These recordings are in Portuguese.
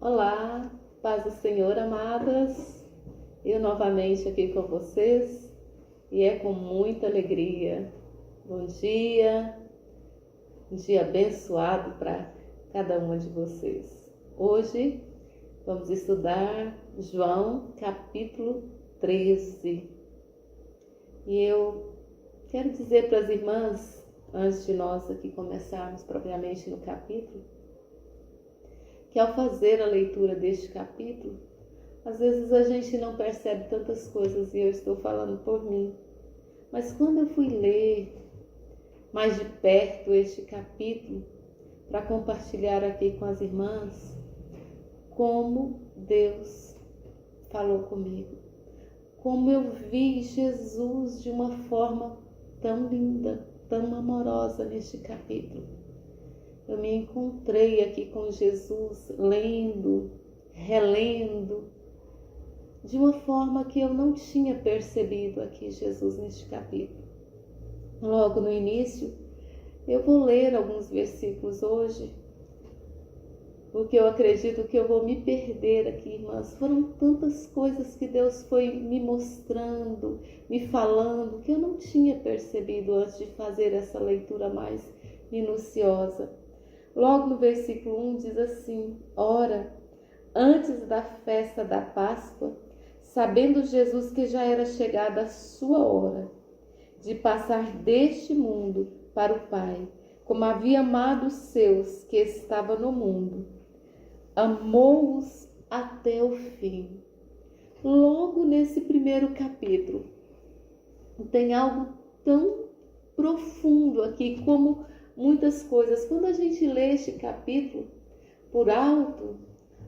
Olá, paz do Senhor, amadas. Eu novamente aqui com vocês e é com muita alegria. Bom dia, um dia abençoado para cada uma de vocês. Hoje vamos estudar João capítulo 13. E eu quero dizer para as irmãs, antes de nós aqui começarmos propriamente no capítulo, que ao fazer a leitura deste capítulo, às vezes a gente não percebe tantas coisas, e eu estou falando por mim. Mas quando eu fui ler mais de perto este capítulo, para compartilhar aqui com as irmãs, como Deus falou comigo, como eu vi Jesus de uma forma tão linda, tão amorosa neste capítulo. Eu me encontrei aqui com Jesus, lendo, relendo, de uma forma que eu não tinha percebido aqui Jesus neste capítulo. Logo no início, eu vou ler alguns versículos hoje, porque eu acredito que eu vou me perder aqui, irmãs. Foram tantas coisas que Deus foi me mostrando, me falando, que eu não tinha percebido antes de fazer essa leitura mais minuciosa. Logo no versículo 1 diz assim: Ora, antes da festa da Páscoa, sabendo Jesus que já era chegada a sua hora de passar deste mundo para o Pai, como havia amado os seus que estavam no mundo, amou-os até o fim. Logo nesse primeiro capítulo, tem algo tão profundo aqui, como muitas coisas. Quando a gente lê este capítulo por alto,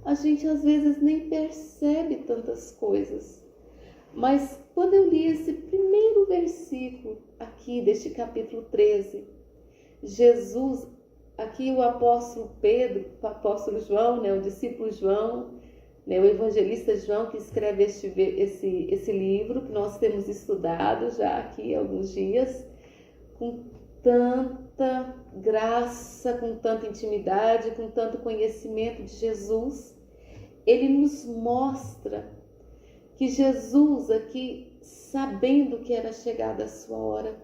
a gente às vezes nem percebe tantas coisas. Mas quando eu li esse primeiro versículo aqui deste capítulo 13, Jesus, aqui o apóstolo Pedro, o apóstolo João, o discípulo João, o evangelista João, que escreve esse livro que nós temos estudado já aqui há alguns dias, com tanta graça, com tanta intimidade, com tanto conhecimento de Jesus, ele nos mostra que Jesus aqui, sabendo que era chegada a sua hora,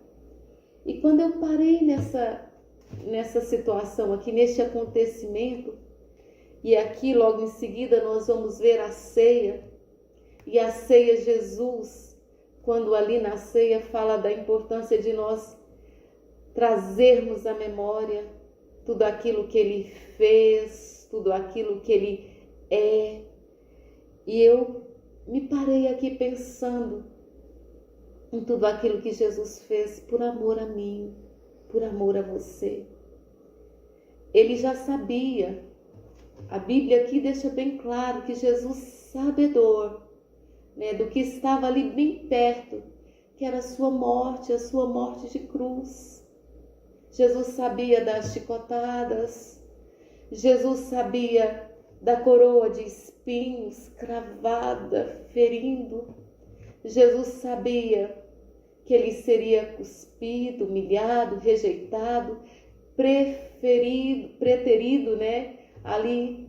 e quando eu parei nessa situação aqui, neste acontecimento, e aqui logo em seguida nós vamos ver a ceia, e a ceia Jesus, quando ali na ceia fala da importância de nós trazermos à memória tudo aquilo que ele fez, tudo aquilo que ele é. E eu me parei aqui pensando em tudo aquilo que Jesus fez por amor a mim, por amor a você. Ele já sabia, a Bíblia aqui deixa bem claro que Jesus, sabedor, do que estava ali bem perto, que era a sua morte de cruz. Jesus sabia das chicotadas, Jesus sabia da coroa de espinhos cravada, ferindo. Jesus sabia que ele seria cuspido, humilhado, rejeitado, preterido, ali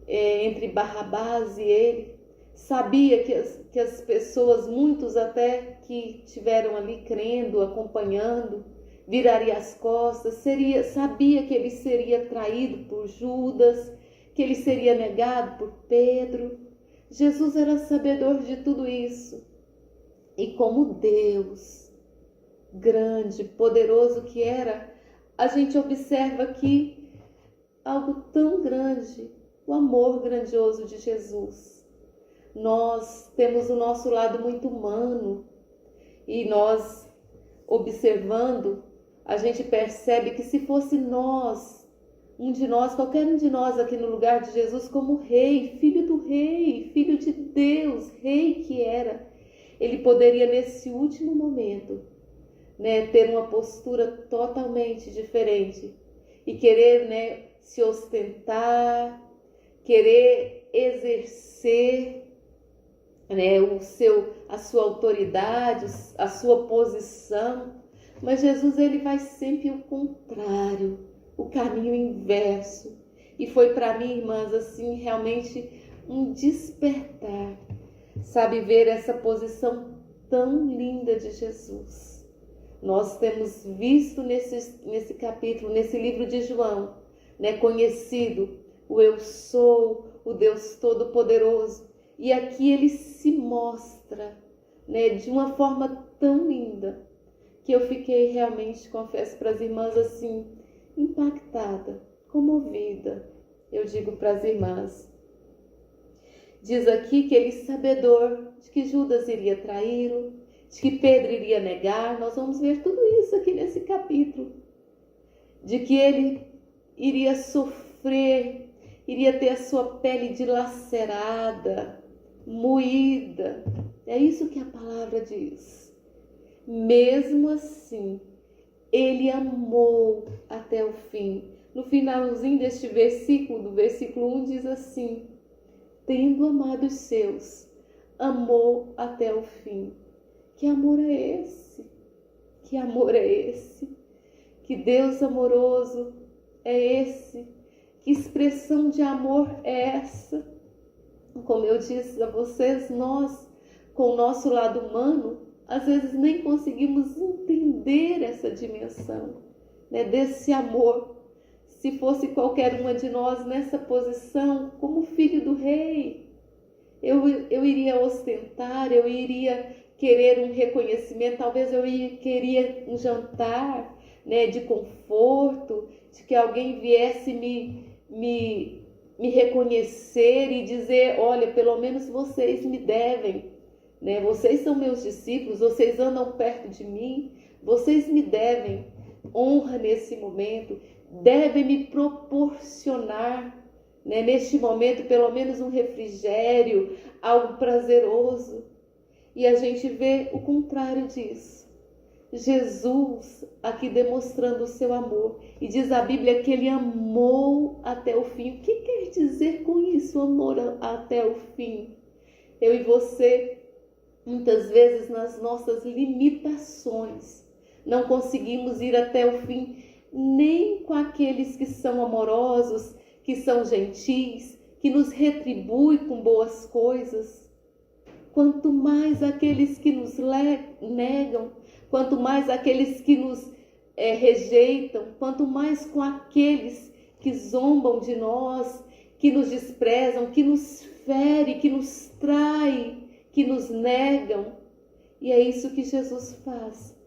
entre Barrabás e ele. Sabia que as pessoas, muitos até que tiveram ali crendo, acompanhando, viraria as costas, sabia que ele seria traído por Judas, que ele seria negado por Pedro. Jesus era sabedor de tudo isso. E como Deus, grande, poderoso que era, a gente observa aqui algo tão grande, o amor grandioso de Jesus. Nós temos o nosso lado muito humano, e nós, observando, a gente percebe que se fosse nós, qualquer um de nós aqui no lugar de Jesus, como rei, filho de Deus, rei que era, ele poderia nesse último momento, ter uma postura totalmente diferente e querer, se ostentar, querer exercer, a sua autoridade, a sua posição. Mas Jesus, ele vai sempre o contrário, o caminho inverso. E foi para mim, irmãs, assim, realmente um despertar, sabe, ver essa posição tão linda de Jesus. Nós temos visto nesse capítulo, nesse livro de João, né, conhecido o Eu Sou, o Deus Todo-Poderoso. E aqui ele se mostra, né, de uma forma tão linda, que eu fiquei realmente, confesso para as irmãs, assim, impactada, comovida. Eu digo para as irmãs. Diz aqui que ele, sabedor de que Judas iria traí-lo, de que Pedro iria negar, nós vamos ver tudo isso aqui nesse capítulo. De que ele iria sofrer, iria ter a sua pele dilacerada, moída. É isso que a palavra diz. Mesmo assim, ele amou até o fim. No finalzinho deste versículo, do versículo 1, diz assim: tendo amado os seus, amou até o fim. Que amor é esse? Que amor é esse? Que Deus amoroso é esse? Que expressão de amor é essa? Como eu disse a vocês, nós, com o nosso lado humano, às vezes nem conseguimos entender essa dimensão, né, desse amor. Se fosse qualquer uma de nós nessa posição, como filho do rei, eu iria ostentar, eu iria querer um reconhecimento, talvez eu queria um jantar, né, de conforto, de que alguém viesse me reconhecer e dizer: olha, pelo menos vocês me devem, né? Vocês são meus discípulos, vocês andam perto de mim, vocês me devem honra nesse momento, devem me proporcionar, né, neste momento pelo menos um refrigério, algo prazeroso. E a gente vê o contrário disso. Jesus aqui demonstrando o seu amor. E diz a Bíblia que ele amou até o fim. O que quer dizer com isso, amor até o fim? Eu e você, muitas vezes nas nossas limitações, não conseguimos ir até o fim, nem com aqueles que são amorosos, que são gentis, que nos retribuem com boas coisas. Quanto mais aqueles que nos negam, quanto mais aqueles que nos rejeitam, quanto mais com aqueles que zombam de nós, que nos desprezam, que nos ferem, que nos traem, que nos negam. E é isso que Jesus faz.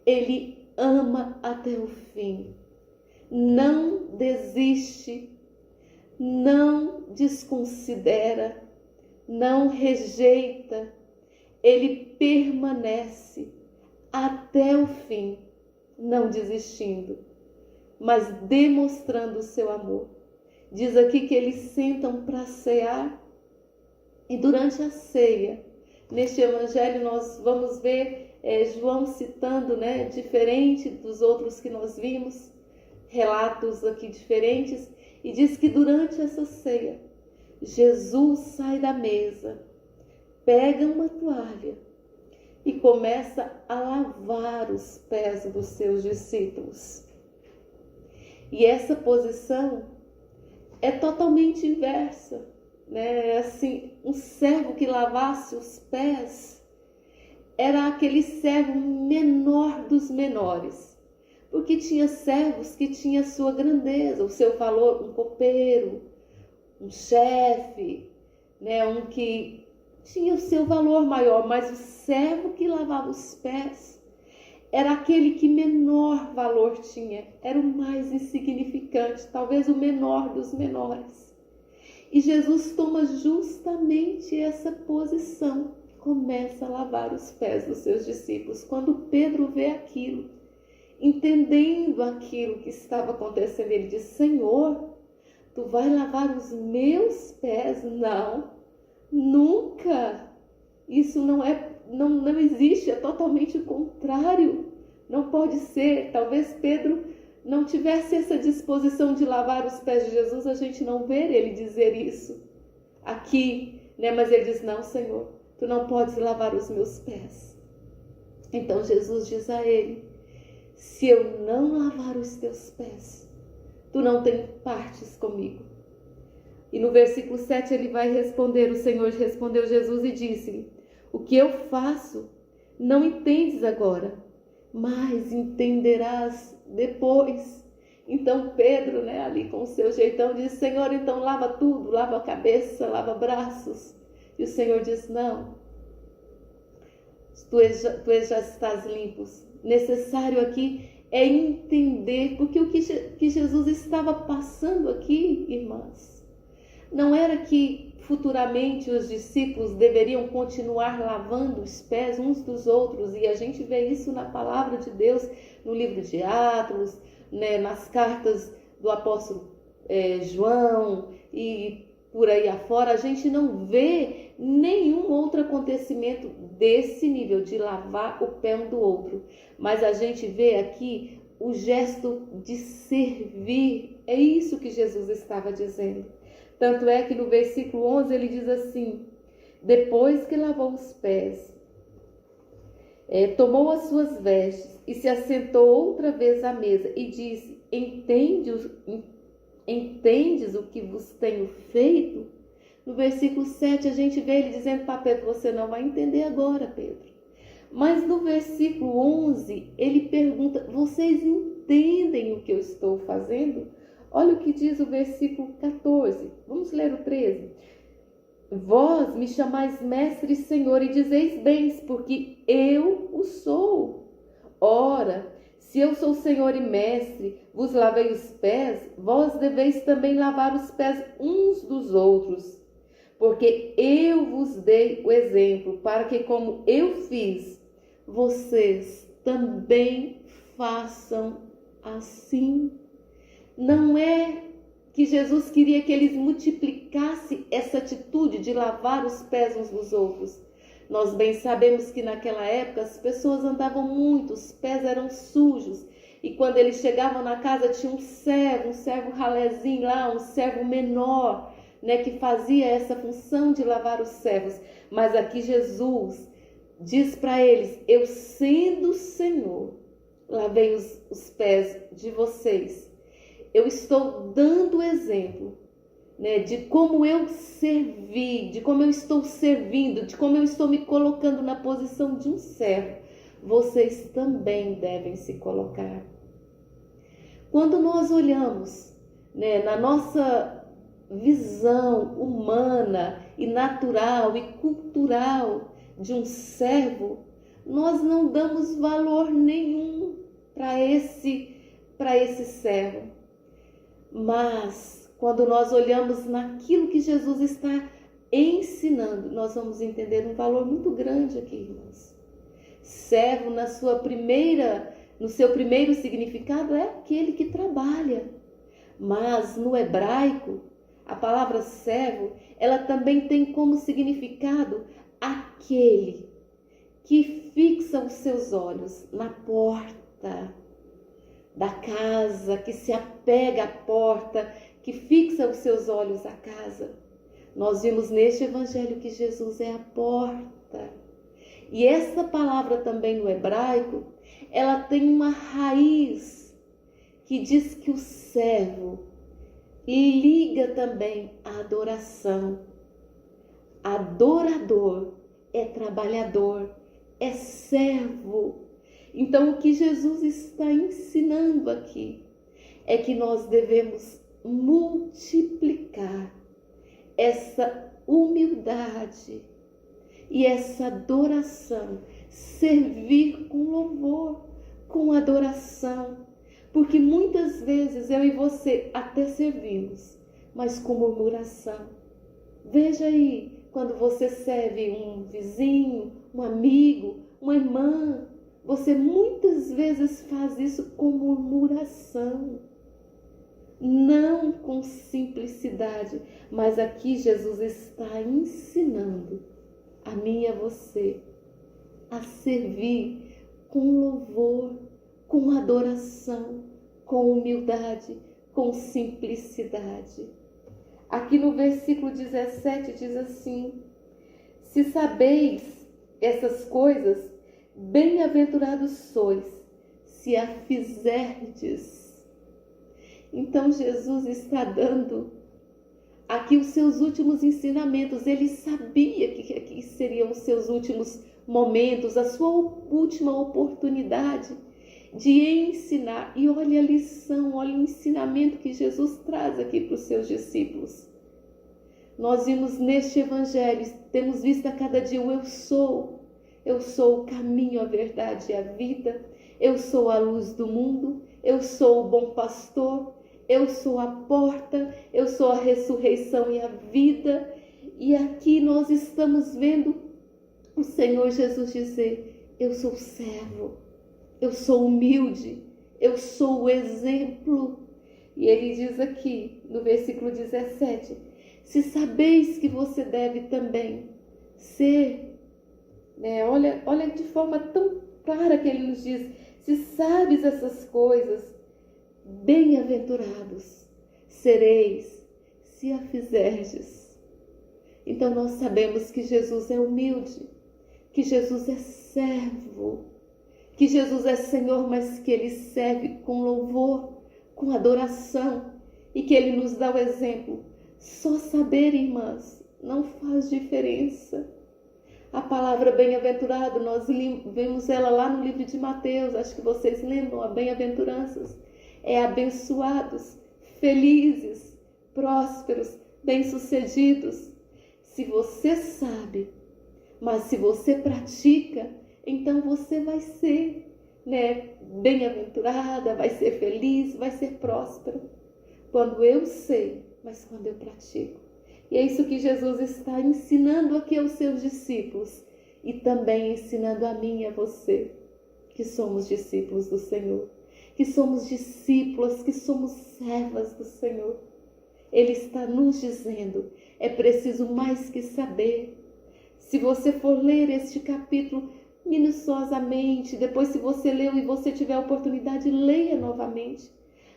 Ele ama até o fim. Não desiste, não desconsidera, não rejeita. Ele permanece até o fim, não desistindo, mas demonstrando o seu amor. Diz aqui que eles sentam para cear, e durante a ceia, neste evangelho nós vamos ver João citando, né, diferente dos outros que nós vimos, relatos aqui diferentes, e diz que durante essa ceia, Jesus sai da mesa, pega uma toalha e começa a lavar os pés dos seus discípulos. E essa posição é totalmente inversa, né? Assim, um servo que lavasse os pés era aquele servo menor dos menores, porque tinha servos que tinham a sua grandeza, o seu valor, um copeiro, um chefe, né? Um que tinha o seu valor maior, mas o servo que lavava os pés era aquele que menor valor tinha, era o mais insignificante, talvez o menor dos menores. E Jesus toma justamente essa posição, começa a lavar os pés dos seus discípulos. Quando Pedro vê aquilo, entendendo aquilo que estava acontecendo, ele diz: Senhor, tu vai lavar os meus pés? Não, nunca. Isso não existe, é totalmente o contrário. Não pode ser. Talvez Pedro não tivesse essa disposição de lavar os pés de Jesus, a gente não vê ele dizer isso aqui, né? Mas ele diz: não, Senhor, tu não podes lavar os meus pés. Então Jesus diz a ele: se eu não lavar os teus pés, tu não tens partes comigo. E no versículo 7 ele vai responder, o Senhor respondeu Jesus e disse-lhe: o que eu faço não entendes agora, mas entenderás depois. Então Pedro, ali com o seu jeitão, diz: Senhor, então lava tudo, lava a cabeça, lava braços. E o Senhor diz: não, tu já estás limpos. Necessário aqui é entender, porque o que Jesus estava passando aqui, irmãs, não era que futuramente os discípulos deveriam continuar lavando os pés uns dos outros, e a gente vê isso na palavra de Deus, no livro de Atos, nas cartas do apóstolo João e por aí afora. A gente não vê nenhum outro acontecimento desse nível, de lavar o pé um do outro, mas a gente vê aqui o gesto de servir. É isso que Jesus estava dizendo. Tanto é que no versículo 11 ele diz assim: depois que lavou os pés, tomou as suas vestes e se assentou outra vez à mesa e disse: entendes o que vos tenho feito? No versículo 7 a gente vê ele dizendo para Pedro: você não vai entender agora, Pedro. Mas no versículo 11 ele pergunta: vocês entendem o que eu estou fazendo? Olha o que diz o versículo 14. Vamos ler o 13. Vós me chamais mestre e senhor e dizeis bens, porque eu o sou. Ora, se eu sou senhor e mestre, vos lavei os pés, vós deveis também lavar os pés uns dos outros. Porque eu vos dei o exemplo, para que como eu fiz, vocês também façam assim. Não é que Jesus queria que eles multiplicassem essa atitude de lavar os pés uns dos outros. Nós bem sabemos que naquela época as pessoas andavam muito, os pés eram sujos. E quando eles chegavam na casa tinha um servo ralézinho lá, um servo menor, que fazia essa função de lavar os servos. Mas aqui Jesus diz para eles: eu sendo Senhor, lavei os pés de vocês. Eu estou dando exemplo, de como eu servi, de como eu estou servindo, de como eu estou me colocando na posição de um servo. Vocês também devem se colocar. Quando nós olhamos, na nossa visão humana e natural e cultural de um servo, nós não damos valor nenhum para esse servo. Mas quando nós olhamos naquilo que Jesus está ensinando, nós vamos entender um valor muito grande aqui, irmãos. Servo, no seu primeiro significado, é aquele que trabalha. Mas no hebraico, a palavra servo, ela também tem como significado aquele que fixa os seus olhos na porta da casa, que se apega à porta, que fixa os seus olhos à casa. Nós vimos neste evangelho que Jesus é a porta. E essa palavra também no hebraico, ela tem uma raiz que diz que o servo liga também à adoração. Adorador é trabalhador, é servo. Então, o que Jesus está ensinando aqui é que nós devemos multiplicar essa humildade e essa adoração, servir com louvor, com adoração, porque muitas vezes eu e você até servimos, mas com murmuração. Veja aí, quando você serve um vizinho, um amigo, uma irmã, você muitas vezes faz isso com murmuração, não com simplicidade. Mas aqui Jesus está ensinando a mim e a você a servir com louvor, com adoração, com humildade, com simplicidade. Aqui no versículo 17 diz assim: se sabeis essas coisas, bem-aventurados sois, se a fizerdes. Então Jesus está dando aqui os seus últimos ensinamentos. Ele sabia que aqui seriam os seus últimos momentos, a sua última oportunidade de ensinar. E olha a lição, olha o ensinamento que Jesus traz aqui para os seus discípulos. Nós vimos neste evangelho, temos visto a cada dia o eu sou o caminho, a verdade e a vida, eu sou a luz do mundo, eu sou o bom pastor, eu sou a porta, eu sou a ressurreição e a vida. E aqui nós estamos vendo o Senhor Jesus dizer: eu sou o servo, eu sou humilde, eu sou o exemplo. E ele diz aqui no versículo 17: se sabeis que você deve também ser, olha de forma tão clara que ele nos diz: se sabes essas coisas, bem-aventurados sereis se a fizerdes. Então nós sabemos que Jesus é humilde, que Jesus é servo, que Jesus é Senhor, mas que Ele serve com louvor, com adoração, e que Ele nos dá o exemplo. Só saber, irmãs, não faz diferença. A palavra bem-aventurado, nós vemos ela lá no livro de Mateus, acho que vocês lembram, a bem-aventuranças. É abençoados, felizes, prósperos, bem-sucedidos. Se você sabe, mas se você pratica, então você vai ser, bem-aventurada, vai ser feliz, vai ser próspera. Quando eu sei, mas quando eu pratico. E é isso que Jesus está ensinando aqui aos seus discípulos e também ensinando a mim e a você, que somos discípulos do Senhor, que somos discípulas, que somos servas do Senhor. Ele está nos dizendo: é preciso mais que saber. Se você for ler este capítulo minuciosamente, depois se você leu e você tiver a oportunidade, leia novamente.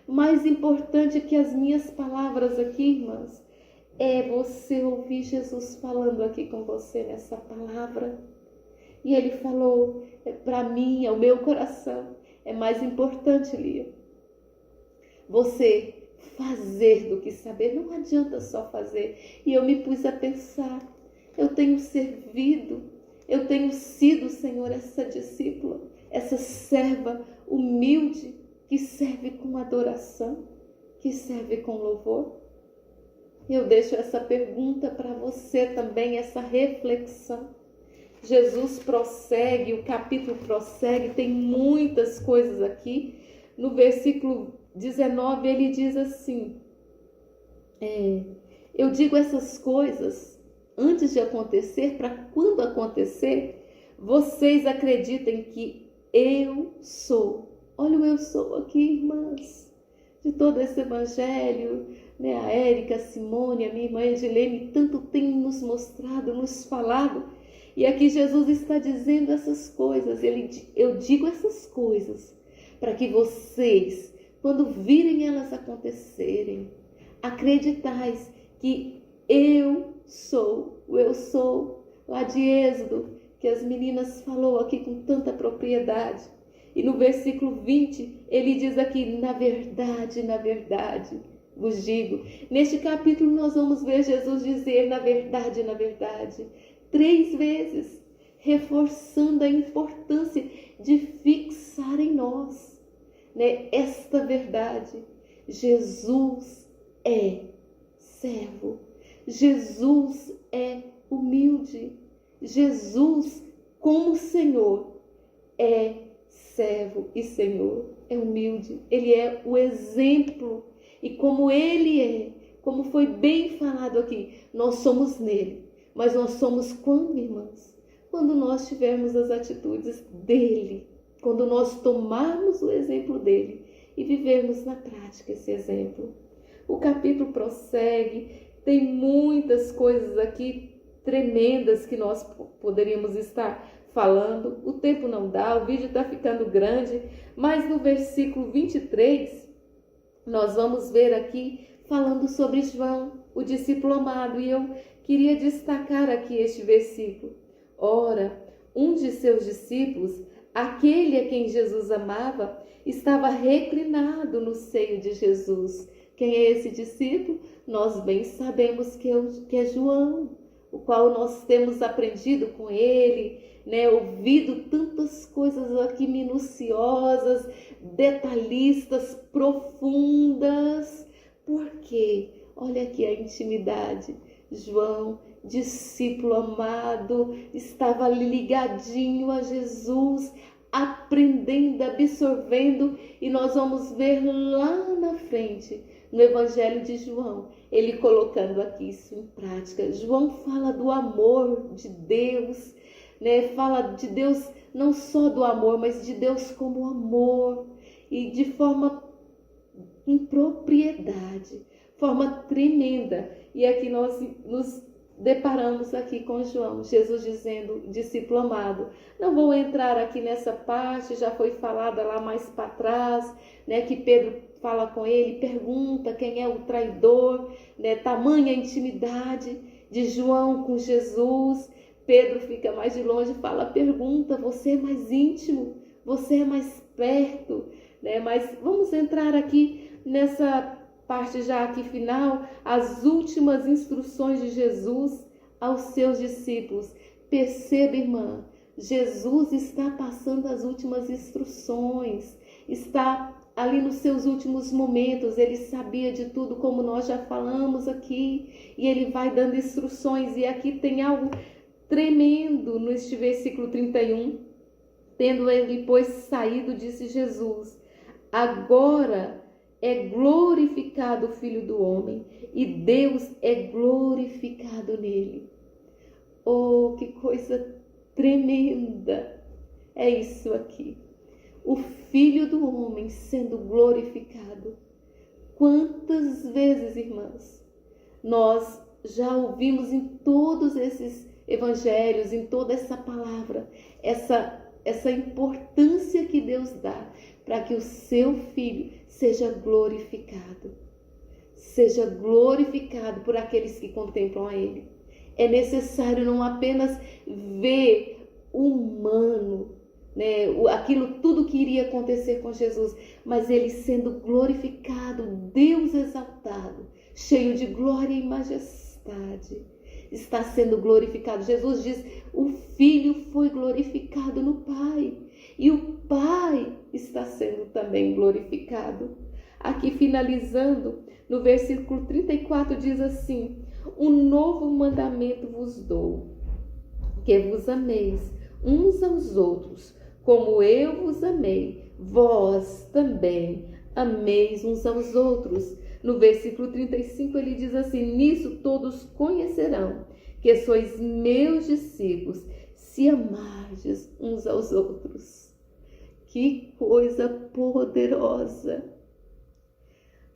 Mais importante que as minhas palavras aqui, irmãs, é você ouvir Jesus falando aqui com você nessa palavra. E Ele falou para mim, ao meu coração, é mais importante, Lia, você fazer do que saber. Não adianta só fazer. E eu me pus a pensar, eu tenho servido, eu tenho sido, Senhor, essa discípula, essa serva humilde, que serve com adoração, que serve com louvor. Eu deixo essa pergunta para você também, essa reflexão. Jesus prossegue, o capítulo prossegue, tem muitas coisas aqui. No versículo 19 ele diz assim: eu digo essas coisas antes de acontecer, para quando acontecer, vocês acreditem que eu sou. Olha o eu sou aqui, irmãs, de todo esse evangelho, a Érica, a Simone, a minha irmã Edilene, tanto tem nos mostrado, nos falado. E aqui Jesus está dizendo essas coisas. Eu digo essas coisas para que vocês, quando virem elas acontecerem, acreditais que eu sou, o eu sou, lá de Êxodo, que as meninas falou aqui com tanta propriedade. E no versículo 20, ele diz aqui: na verdade, vos digo. Neste capítulo nós vamos ver Jesus dizer na verdade, 3 vezes, reforçando a importância de fixar em nós, esta verdade. Jesus é servo, Jesus é humilde, Jesus, como Senhor, é servo e Senhor, é humilde. Ele é o exemplo. E como Ele é, como foi bem falado aqui, nós somos nele. Mas nós somos quando, irmãs? Quando nós tivermos as atitudes dele. Quando nós tomarmos o exemplo dele e vivermos na prática esse exemplo. O capítulo prossegue, tem muitas coisas aqui tremendas que nós poderíamos estar falando. O tempo não dá, o vídeo está ficando grande, mas no versículo 23, nós vamos ver aqui falando sobre João, o discípulo amado, e eu queria destacar aqui este versículo. Ora, um de seus discípulos, aquele a quem Jesus amava, estava reclinado no seio de Jesus. Quem é esse discípulo? Nós bem sabemos que é João, o qual nós temos aprendido com ele, né? Ouvido tantas coisas aqui minuciosas, detalhistas, profundas. Por quê? Olha aqui a intimidade. João, discípulo amado, estava ali ligadinho a Jesus, aprendendo, absorvendo, e nós vamos ver lá na frente, no Evangelho de João, ele colocando aqui isso em prática. João fala do amor de Deus, né? Fala de Deus, não só do amor, mas de Deus como amor, e de forma em propriedade, forma tremenda. E aqui nós nos deparamos aqui com João, Jesus dizendo, discípulo amado. Não vou entrar aqui nessa parte, já foi falada lá mais para trás, né, que Pedro fala com ele, pergunta quem é o traidor, né, tamanha intimidade de João com Jesus. Pedro fica mais de longe e fala, pergunta, você é mais íntimo, você é mais perto, né? Mas vamos entrar aqui nessa parte já aqui final, as últimas instruções de Jesus aos seus discípulos. Perceba, irmã, Jesus está passando as últimas instruções, está ali nos seus últimos momentos, ele sabia de tudo, como nós já falamos aqui, e ele vai dando instruções, e aqui tem algo tremendo neste versículo 31, tendo ele, pois, saído, disse Jesus, agora é glorificado o Filho do Homem, e Deus é glorificado nele. Oh, que coisa tremenda! É isso aqui. O Filho do Homem sendo glorificado. Quantas vezes, irmãs, nós já ouvimos em todos esses evangelhos, em toda essa palavra, essa importância que Deus dá para que o seu Filho seja glorificado por aqueles que contemplam a Ele. É necessário não apenas ver o humano, né, aquilo tudo que iria acontecer com Jesus, mas Ele sendo glorificado, Deus exaltado, cheio de glória e majestade, está sendo glorificado. Jesus diz, o Filho foi glorificado no Pai, e o Pai está sendo também glorificado. Aqui finalizando, no versículo 34 diz assim, um novo mandamento vos dou, que vos ameis uns aos outros, como eu vos amei, vós também ameis uns aos outros. No versículo 35 ele diz assim, nisso todos conhecerão que sois meus discípulos, se amardes uns aos outros. Que coisa poderosa,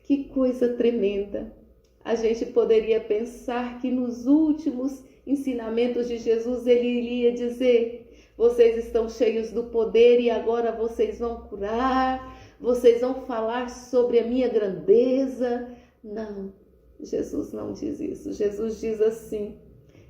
que coisa tremenda. A gente poderia pensar que nos últimos ensinamentos de Jesus ele iria dizer, vocês estão cheios do poder e agora vocês vão curar, vocês vão falar sobre a minha grandeza. Não, Jesus não diz isso. Jesus diz assim,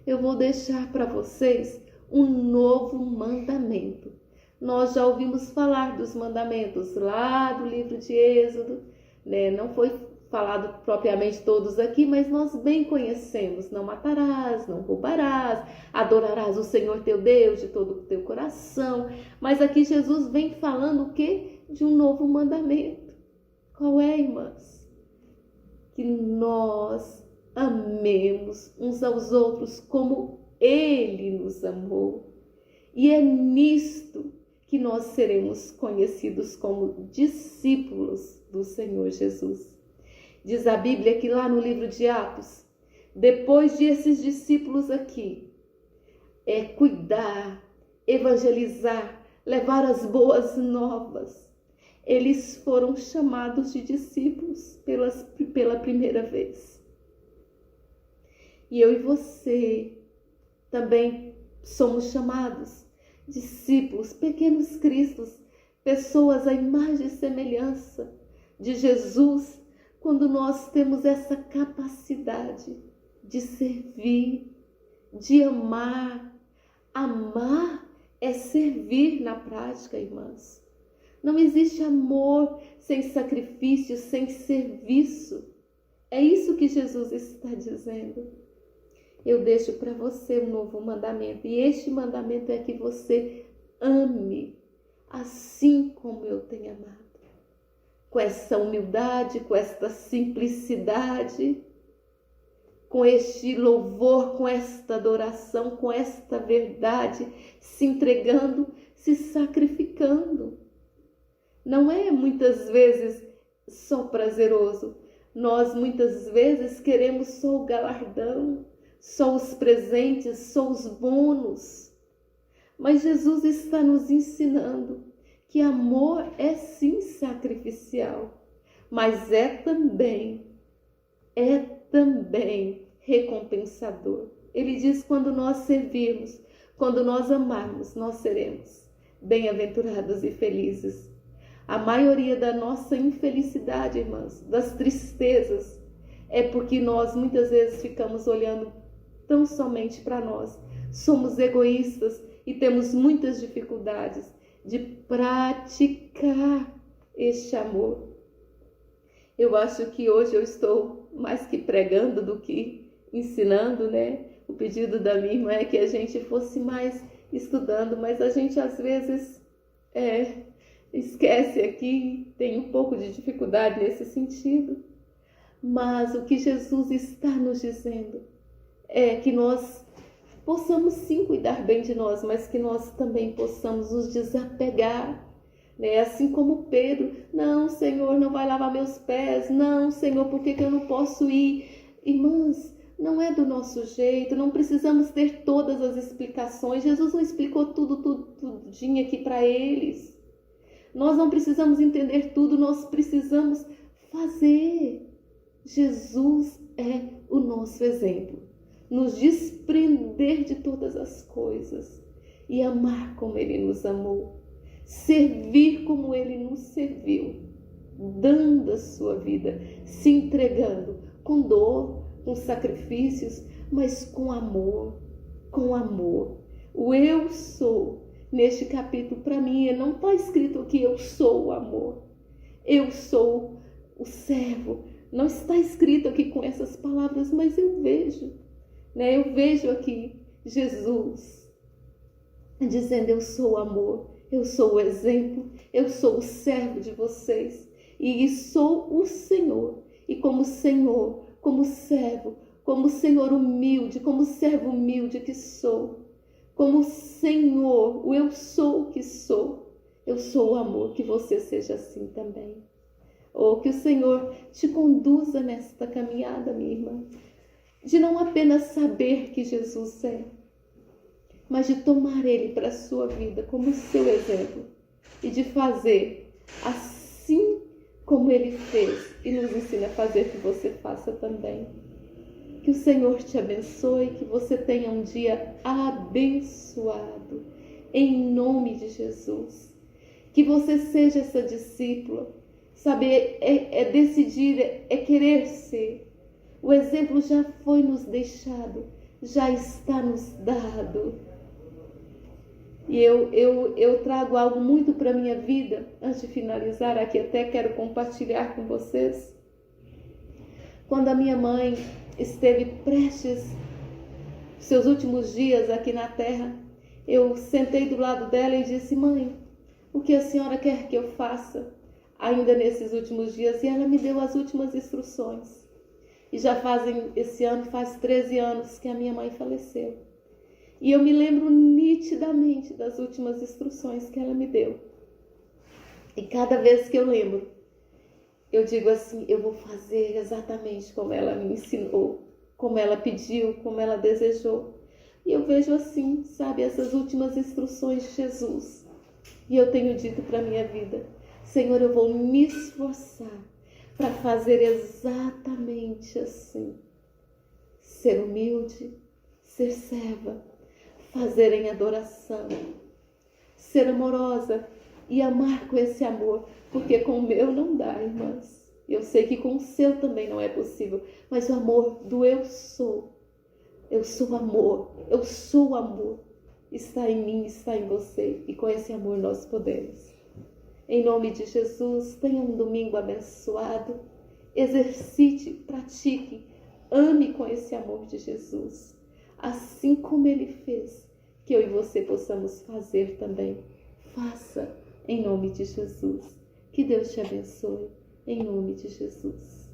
eu vou deixar para vocês um novo mandamento. Nós já ouvimos falar dos mandamentos lá do livro de Êxodo, né? Não foi falado propriamente todos aqui, mas nós bem conhecemos. Não matarás, não roubarás, adorarás o Senhor teu Deus de todo o teu coração. Mas aqui Jesus vem falando o quê? De um novo mandamento. Qual é, irmãs? Que nós amemos uns aos outros como Ele nos amou. E é nisto que nós seremos conhecidos como discípulos do Senhor Jesus. Diz a Bíblia que lá no livro de Atos, depois de esses discípulos aqui, cuidar, evangelizar, levar as boas novas, eles foram chamados de discípulos pela primeira vez. E eu e você também somos chamados discípulos, pequenos cristos, pessoas à imagem e semelhança de Jesus, quando nós temos essa capacidade de servir, de amar. Amar é servir na prática, irmãs. Não existe amor sem sacrifício, sem serviço. É isso que Jesus está dizendo. Eu deixo para você um novo mandamento. E este mandamento é que você ame assim como eu tenho amado. Com essa humildade, com esta simplicidade, com este louvor, com esta adoração, com esta verdade, se entregando, se sacrificando. Não é muitas vezes só prazeroso. Nós muitas vezes queremos só o galardão, só os presentes, só os bônus. Mas Jesus está nos ensinando que amor é sim sacrificial, mas é também recompensador. Ele diz: quando nós servirmos, quando nós amarmos, nós seremos bem-aventurados e felizes. A maioria da nossa infelicidade, irmãs, das tristezas, é porque nós muitas vezes ficamos olhando tão somente para nós. Somos egoístas e temos muitas dificuldades de praticar este amor. Eu acho que hoje eu estou mais que pregando do que ensinando, né? O pedido da minha irmã é que a gente fosse mais estudando, mas a gente às vezes esquece aqui, tem um pouco de dificuldade nesse sentido. Mas o que Jesus está nos dizendo é que nós possamos sim cuidar bem de nós, mas que nós também possamos nos desapegar, né? Assim como Pedro: não, Senhor, não vai lavar meus pés, não, Senhor, por que eu não posso ir? Irmãs, não é do nosso jeito, não precisamos ter todas as explicações. Jesus não explicou tudinho aqui para eles. Nós não precisamos entender tudo, nós precisamos fazer. Jesus é o nosso exemplo. Nos desprender de todas as coisas e amar como Ele nos amou. Servir como Ele nos serviu, dando a sua vida, se entregando com dor, com sacrifícios, mas com amor, com amor. O eu sou, neste capítulo, para mim, não está escrito aqui: eu sou o amor, eu sou o servo. Não está escrito aqui com essas palavras, mas eu vejo, né? Eu vejo aqui Jesus dizendo: eu sou o amor, eu sou o exemplo, eu sou o servo de vocês e sou o Senhor. E como Senhor, como servo, como Senhor humilde, como servo humilde que sou, como Senhor, o eu sou que sou, eu sou o amor. Que você seja assim também. Ou que o Senhor te conduza nesta caminhada, minha irmã, de não apenas saber que Jesus é, mas de tomar Ele para a sua vida como seu exemplo e de fazer assim como Ele fez e nos ensina a fazer, que você faça também. Que o Senhor te abençoe, que você tenha um dia abençoado, em nome de Jesus. Que você seja essa discípula. Saber é decidir, é querer ser. O exemplo já foi nos deixado, já está nos dado. E eu trago algo muito para a minha vida. Antes de finalizar aqui, até quero compartilhar com vocês. Quando a minha mãe esteve prestes seus últimos dias aqui na terra, eu sentei do lado dela e disse: mãe, o que a senhora quer que eu faça ainda nesses últimos dias? E ela me deu as últimas instruções. E já esse ano faz 13 anos que a minha mãe faleceu. E eu me lembro nitidamente das últimas instruções que ela me deu. E cada vez que eu lembro, eu digo assim: eu vou fazer exatamente como ela me ensinou, como ela pediu, como ela desejou. E eu vejo assim, sabe, essas últimas instruções de Jesus. E eu tenho dito para a minha vida: Senhor, eu vou me esforçar para fazer exatamente assim. Ser humilde, ser serva, fazer em adoração, ser amorosa e amar com esse amor, porque com o meu não dá, irmãs. Eu sei que com o seu também não é possível, mas o amor do eu sou amor, eu sou amor, está em mim, está em você, e com esse amor nós podemos. Em nome de Jesus, tenha um domingo abençoado. Exercite, pratique, ame com esse amor de Jesus. Assim como Ele fez, que eu e você possamos fazer também. Faça em nome de Jesus. Que Deus te abençoe em nome de Jesus.